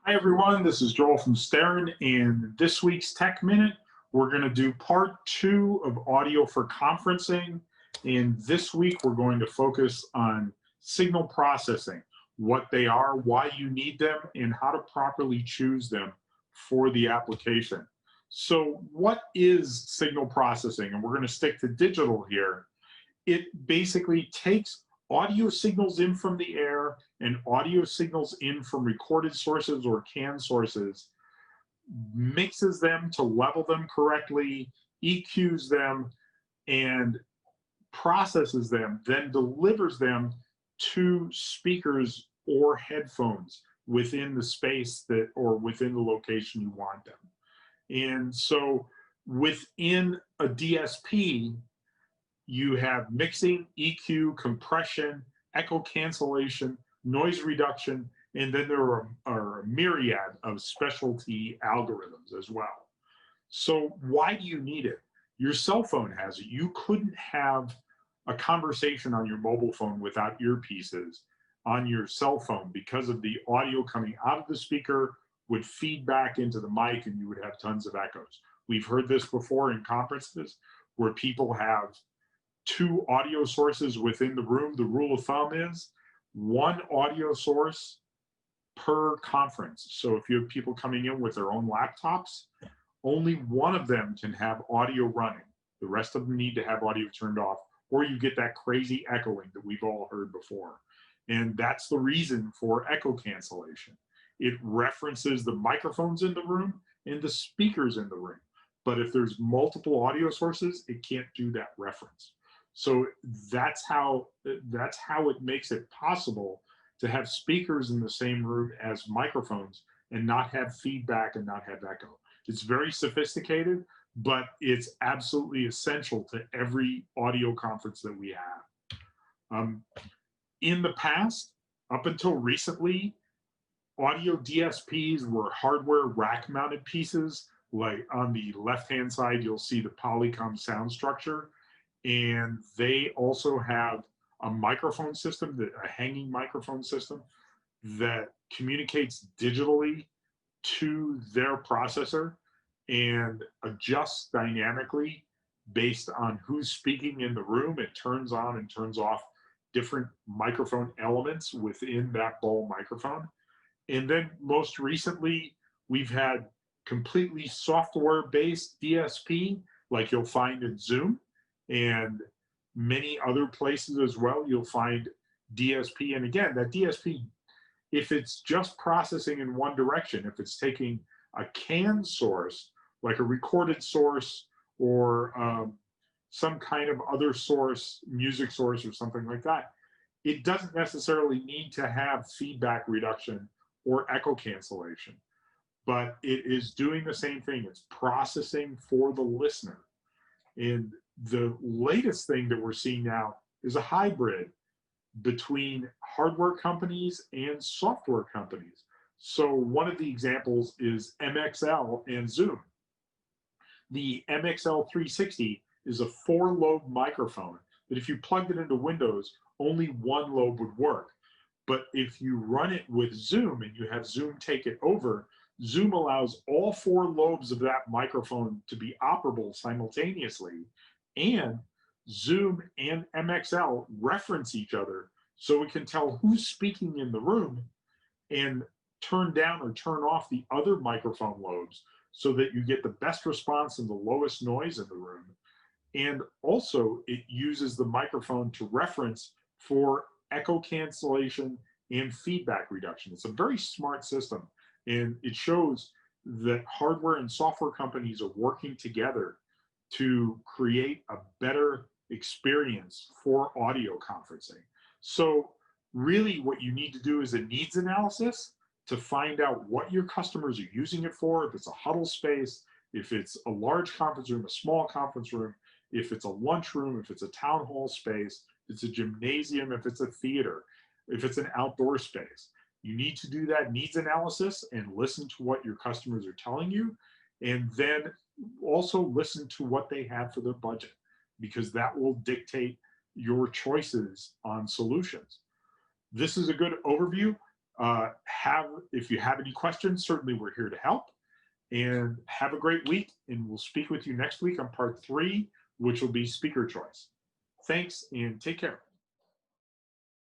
Hi everyone, this is Joel from Stern, and this week's Tech Minute, we're going to do part 2 of audio for conferencing. And this week we're going to focus on signal processing, what they are, why you need them, and how to properly choose them for the application. So what is signal processing? And we're going to stick to digital here. It basically takes audio signals in from the air and audio signals in from recorded sources or canned sources, mixes them to level them correctly, EQs them, and processes them, then delivers them to speakers or headphones within the space that or within the location you want them. And so within a DSP, you have mixing, EQ, compression, echo cancellation, noise reduction, and then there are a myriad of specialty algorithms as well. So why do you need it? Your cell phone has it. You couldn't have a conversation on your mobile phone without earpieces on your cell phone because of the audio coming out of the speaker would feed back into the mic and you would have tons of echoes. We've heard this before in conferences where people have 2 audio sources within the room. The rule of thumb is 1 audio source per conference. So if you have people coming in with their own laptops, only one of them can have audio running. The rest of them need to have audio turned off, or you get that crazy echoing that we've all heard before. And that's the reason for echo cancellation. It references the microphones in the room and the speakers in the room. But if there's multiple audio sources, it can't do that reference. So that's how it makes it possible to have speakers in the same room as microphones and not have feedback and not have echo. It's very sophisticated, but it's absolutely essential to every audio conference that we have. In the past, up until recently, audio DSPs were hardware rack-mounted pieces. Like on the left-hand side, you'll see the Polycom sound structure. And they also have a microphone system, a hanging microphone system that communicates digitally to their processor and adjusts dynamically based on who's speaking in the room. It turns on and turns off different microphone elements within that ball microphone. And then most recently, we've had completely software-based DSP, like you'll find in Zoom, and many other places as well. You'll find DSP. And again, that DSP, if it's just processing in one direction, if it's taking a canned source, like a recorded source or some kind of other source, music source or something like that, it doesn't necessarily need to have feedback reduction or echo cancellation, but it is doing the same thing. It's processing for the listener. And the latest thing that we're seeing now is a hybrid between hardware companies and software companies. So one of the examples is MXL and Zoom. The MXL 360 is a 4-lobe microphone that if you plugged it into Windows, only 1 lobe would work. But if you run it with Zoom and you have Zoom take it over, Zoom allows all 4 lobes of that microphone to be operable simultaneously, and Zoom and MXL reference each other so it can tell who's speaking in the room and turn down or turn off the other microphone lobes so that you get the best response and the lowest noise in the room. And also it uses the microphone to reference for echo cancellation and feedback reduction. It's a very smart system. And it shows that hardware and software companies are working together to create a better experience for audio conferencing. So really what you need to do is a needs analysis to find out what your customers are using it for, if it's a huddle space, if it's a large conference room, a small conference room, if it's a lunchroom, if it's a town hall space, if it's a gymnasium, if it's a theater, if it's an outdoor space. You need to do that needs analysis and listen to what your customers are telling you, and then also listen to what they have for their budget, because that will dictate your choices on solutions. This is a good overview. If you have any questions, certainly we're here to help. And have a great week, and we'll speak with you next week on part 3, which will be speaker choice. Thanks, and take care.